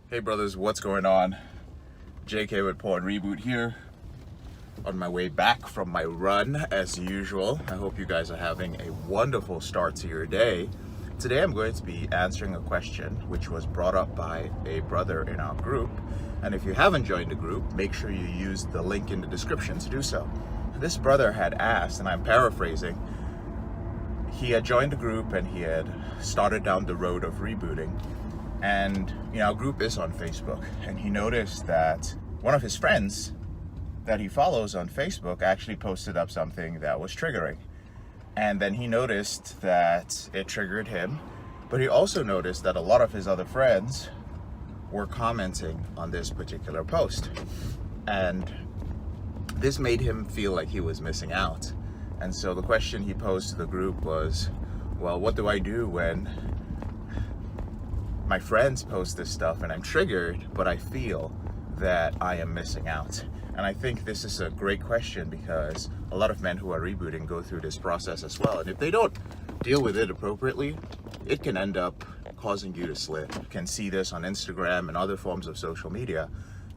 Hey brothers, what's going on? JK with PornReboot here, on my way back from my run as usual. I hope you guys are having a wonderful start to your day. Today I'm going to be answering a question which was brought up by a brother in our group. And if you haven't joined the group, make sure you use the link in the description to do so. This brother had asked, and I'm paraphrasing, he had joined the group and he had started down the road of rebooting. And our group is on Facebook, and he noticed that one of his friends that he follows on Facebook actually posted up something that was triggering. And then he noticed that it triggered him, but he also noticed that a lot of his other friends were commenting on this particular post. And this made him feel like he was missing out. And so the question he posed to the group was, well, what do I do when my friends post this stuff and I'm triggered, but I feel that I am missing out? And I think this is a great question because a lot of men who are rebooting go through this process as well. And if they don't deal with it appropriately, it can end up causing you to slip. You can see this on Instagram and other forms of social media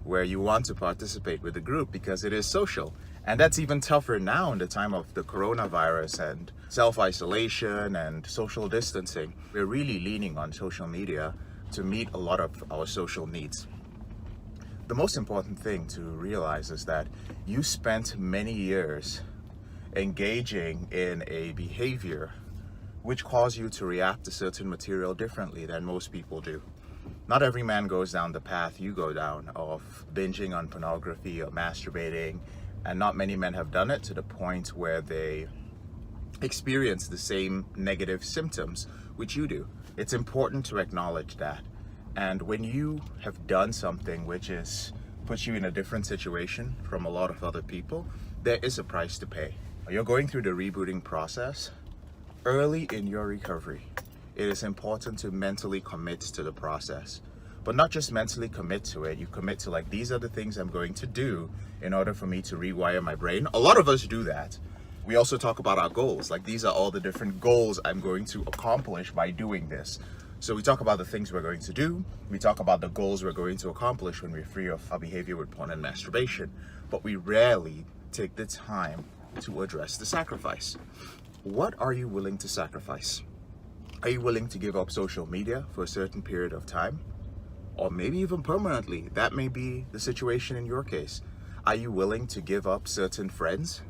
where you want to participate with the group because it is social. And that's even tougher now in the time of the coronavirus and self-isolation and social distancing. We're really leaning on social media to meet a lot of our social needs. The most important thing to realize is that you spent many years engaging in a behavior which caused you to react to certain material differently than most people do. Not every man goes down the path you go down of binging on pornography or masturbating, and not many men have done it to the point where they experience the same negative symptoms which you do. It's important to acknowledge that. And when you have done something which puts you in a different situation from a lot of other people, there is a price to pay. You're going through the rebooting process. Early in your recovery, it is important to mentally commit to the process. But not just mentally commit to it, you commit to like, these are the things I'm going to do in order for me to rewire my brain. A lot of us do that. We also talk about our goals. Like, these are all the different goals I'm going to accomplish by doing this. So we talk about the things we're going to do. We talk about the goals we're going to accomplish when we're free of our behavior with porn and masturbation. But we rarely take the time to address the sacrifice. What are you willing to sacrifice? Are you willing to give up social media for a certain period of time? Or maybe even permanently? That may be the situation in your case. Are you willing to give up certain friends?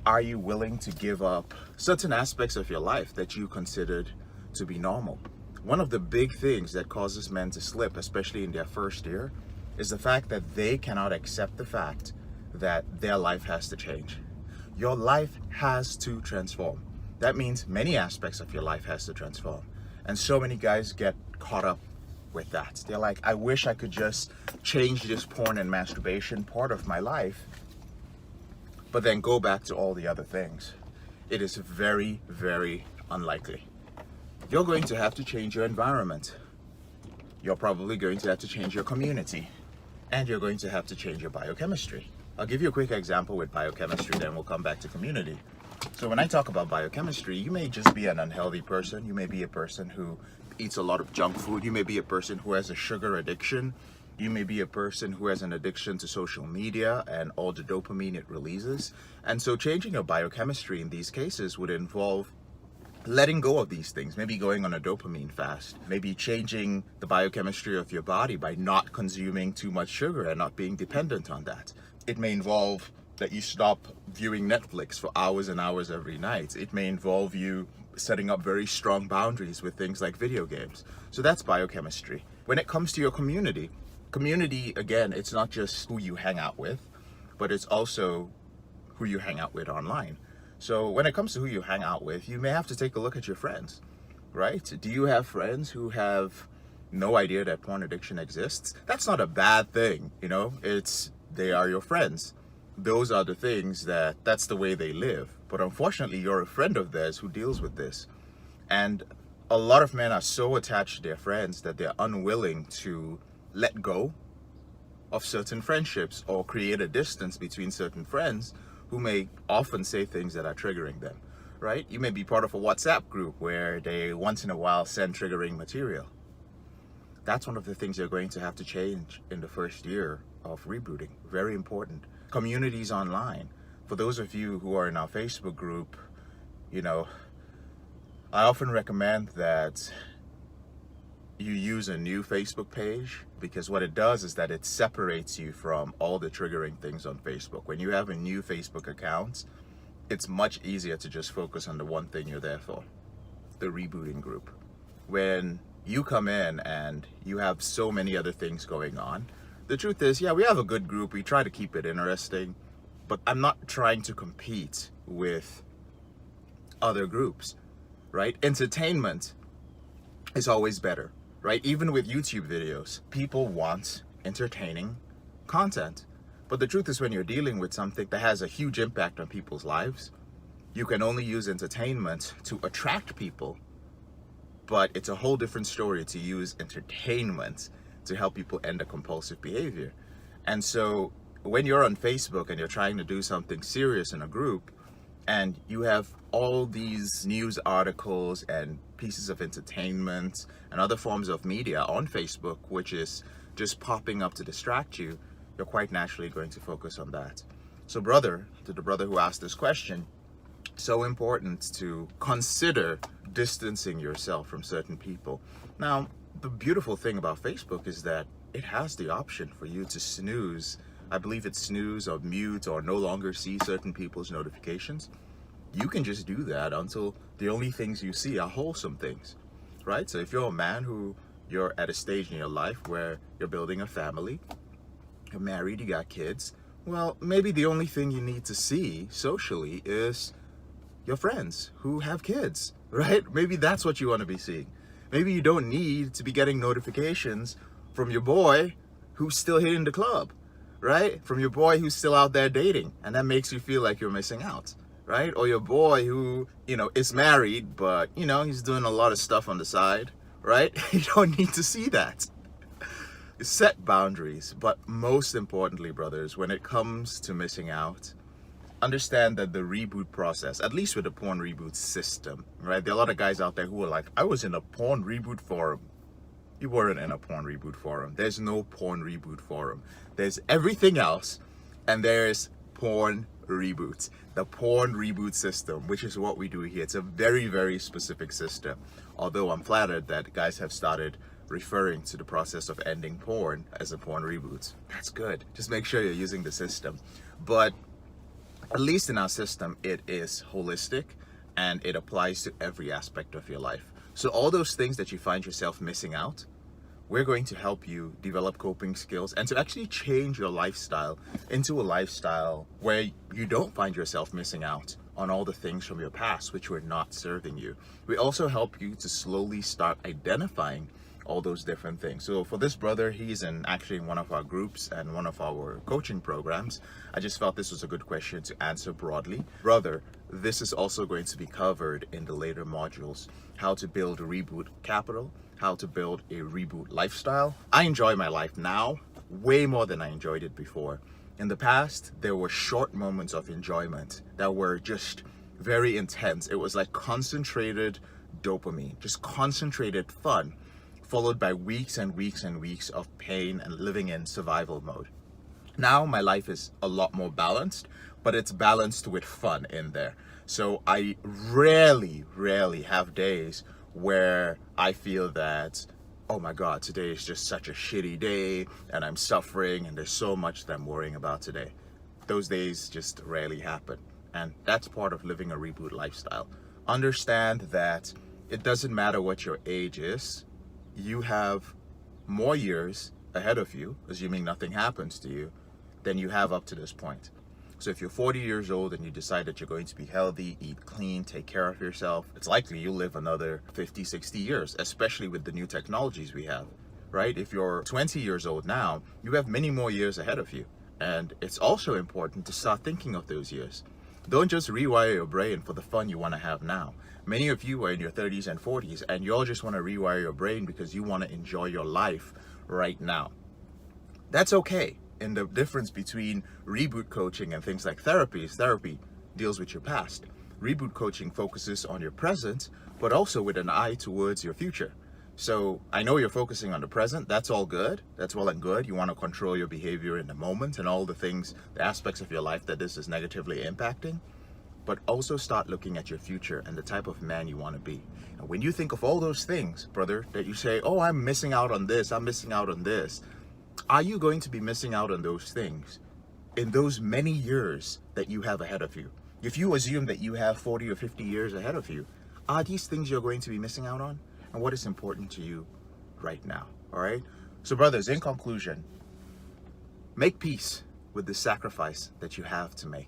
Are you willing to give up certain aspects of your life that you considered to be normal? One of the big things that causes men to slip, especially in their first year, is the fact that they cannot accept the fact that their life has to change. Your life has to transform. That means many aspects of your life has to transform. And so many guys get caught up with that. They're like, I wish I could just change this porn and masturbation part of my life, but then go back to all the other things. It is very, very unlikely. You're going to have to change your environment. You're probably going to have to change your community. And you're going to have to change your biochemistry. I'll give you a quick example with biochemistry, then we'll come back to community. So when I talk about biochemistry, you may just be an unhealthy person. You may be a person who eats a lot of junk food. You may be a person who has a sugar addiction. You may be a person who has an addiction to social media and all the dopamine it releases. And so changing your biochemistry in these cases would involve letting go of these things, maybe going on a dopamine fast, maybe changing the biochemistry of your body by not consuming too much sugar and not being dependent on that. It may involve that you stop viewing Netflix for hours and hours every night. It may involve you setting up very strong boundaries with things like video games. So that's biochemistry. When it comes to your community, again, it's not just who you hang out with, but it's also who you hang out with online. So when it comes to who you hang out with, you may have to take a look at your friends, right? Do you have friends who have no idea that porn addiction exists? That's not a bad thing, they are your friends. Those are the things that's the way they live. But unfortunately, you're a friend of theirs who deals with this. And a lot of men are so attached to their friends that they're unwilling to let go of certain friendships or create a distance between certain friends who may often say things that are triggering them, right? You may be part of a WhatsApp group where they once in a while send triggering material. That's one of the things you're going to have to change in the first year of rebooting. Very important. Communities online. For those of you who are in our Facebook group, you know, I often recommend that you use a new Facebook page, because what it does is that it separates you from all the triggering things on Facebook. When you have a new Facebook account, it's much easier to just focus on the one thing you're there for, the rebooting group. When you come in and you have so many other things going on, the truth is, yeah, we have a good group. We try to keep it interesting, but I'm not trying to compete with other groups, right? Entertainment is always better, right? Even with YouTube videos, people want entertaining content. But the truth is, when you're dealing with something that has a huge impact on people's lives, you can only use entertainment to attract people. But it's a whole different story to use entertainment to help people end a compulsive behavior. And so when you're on Facebook and you're trying to do something serious in a group, and you have all these news articles and pieces of entertainment and other forms of media on Facebook, which is just popping up to distract you, you're quite naturally going to focus on that. So brother, to the brother who asked this question, so important to consider distancing yourself from certain people. Now, the beautiful thing about Facebook is that it has the option for you to snooze. I believe it's snooze or mute or no longer see certain people's notifications. You can just do that until the only things you see are wholesome things, right? So if you're a man who you're at a stage in your life where you're building a family, you're married, you got kids, well, maybe the only thing you need to see socially is your friends who have kids, right? Maybe that's what you want to be seeing. Maybe you don't need to be getting notifications from your boy who's still hitting the club, right? From your boy who's still out there dating, and that makes you feel like you're missing out, right? Or your boy who, is married, but, he's doing a lot of stuff on the side, right? You don't need to see that. Set boundaries, but most importantly, brothers, when it comes to missing out, understand that the reboot process, at least with the PornReboot system, right? There are a lot of guys out there who are like, I was in a PornReboot forum. You weren't in a PornReboot forum. There's no PornReboot forum. There's everything else, and there's PornReboot, the PornReboot system, which is what we do here. It's a very, very specific system. Although I'm flattered that guys have started referring to the process of ending porn as a PornReboot. That's good. Just make sure you're using the system. But at least in our system, it is holistic and it applies to every aspect of your life. So all those things that you find yourself missing out, we're going to help you develop coping skills and to actually change your lifestyle into a lifestyle where you don't find yourself missing out on all the things from your past which were not serving you. We also help you to slowly start identifying all those different things. So for this brother, he's actually in one of our groups and one of our coaching programs. I just felt this was a good question to answer broadly. Brother, this is also going to be covered in the later modules. How to build a reboot capital, how to build a reboot lifestyle. I enjoy my life now way more than I enjoyed it before. In the past, there were short moments of enjoyment that were just very intense. It was like concentrated dopamine, just concentrated fun, followed by weeks and weeks and weeks of pain and living in survival mode. Now my life is a lot more balanced, but it's balanced with fun in there. So I rarely have days where I feel that, oh my God, today is just such a shitty day and I'm suffering and there's so much that I'm worrying about today. Those days just rarely happen. And that's part of living a reboot lifestyle. Understand that it doesn't matter what your age is. You have more years ahead of you, assuming nothing happens to you, than you have up to this point. So if you're 40 years old and you decide that you're going to be healthy, eat clean, take care of yourself, it's likely you'll live another 50, 60 years, especially with the new technologies we have, right? If you're 20 years old now, you have many more years ahead of you. And it's also important to start thinking of those years. Don't just rewire your brain for the fun you want to have now. Many of you are in your 30s and 40s and you all just want to rewire your brain because you want to enjoy your life right now. That's okay. And the difference between reboot coaching and things like therapy is therapy deals with your past. Reboot coaching focuses on your present, but also with an eye towards your future. So I know you're focusing on the present. That's all good. That's well and good. You want to control your behavior in the moment and all the things, the aspects of your life that this is negatively impacting. But also start looking at your future and the type of man you want to be. And when you think of all those things, brother, that you say, oh, I'm missing out on this, I'm missing out on this. Are you going to be missing out on those things in those many years that you have ahead of you? If you assume that you have 40 or 50 years ahead of you, are these things you're going to be missing out on? And what is important to you right now? All right. So brothers, in conclusion, make peace with the sacrifice that you have to make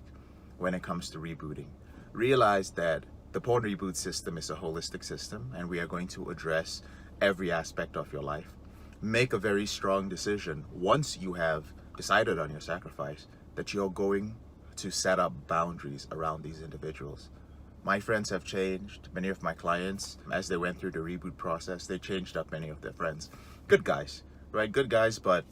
when it comes to rebooting. Realize that the porn reboot system is a holistic system, and we are going to address every aspect of your life. Make a very strong decision once you have decided on your sacrifice that you're going to set up boundaries around these individuals. My friends have changed. Many of my clients, as they went through the reboot process, they changed up many of their friends. Good guys, right? Good guys, but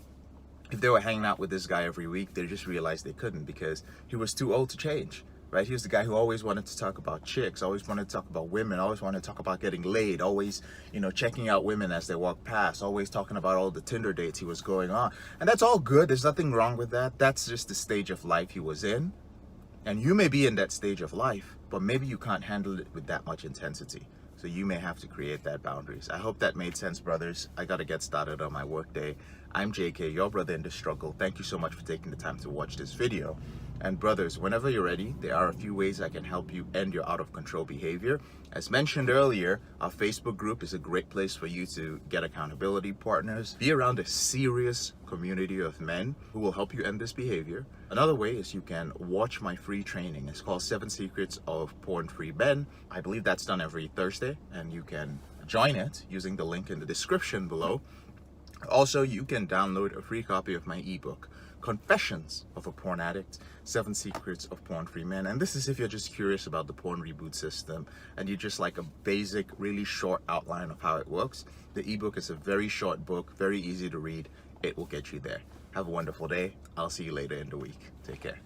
if they were hanging out with this guy every week, they just realized they couldn't because he was too old to change, right? He was the guy who always wanted to talk about chicks, always wanted to talk about women, always wanted to talk about getting laid, always, checking out women as they walk past, always talking about all the Tinder dates he was going on. And that's all good. There's nothing wrong with that. That's just the stage of life he was in. And you may be in that stage of life, but maybe you can't handle it with that much intensity. So you may have to create that boundaries. I hope that made sense, brothers. I got to get started on my work day. I'm JK, your brother in the struggle. Thank you so much for taking the time to watch this video. And brothers, whenever you're ready, there are a few ways I can help you end your out of control behavior. As mentioned earlier, our Facebook group is a great place for you to get accountability partners, be around a serious community of men who will help you end this behavior. Another way is you can watch my free training. It's called 7 Secrets of Porn-Free Men. I believe that's done every Thursday, and you can join it using the link in the description below. Also, you can download a free copy of my ebook, Confessions of a Porn Addict, 7 Secrets of Porn-Free Men. And this is if you're just curious about the porn reboot system and you just like a basic, really short outline of how it works. The ebook is a very short book, very easy to read. It will get you there. Have a wonderful day. I'll see you later in the week. Take care.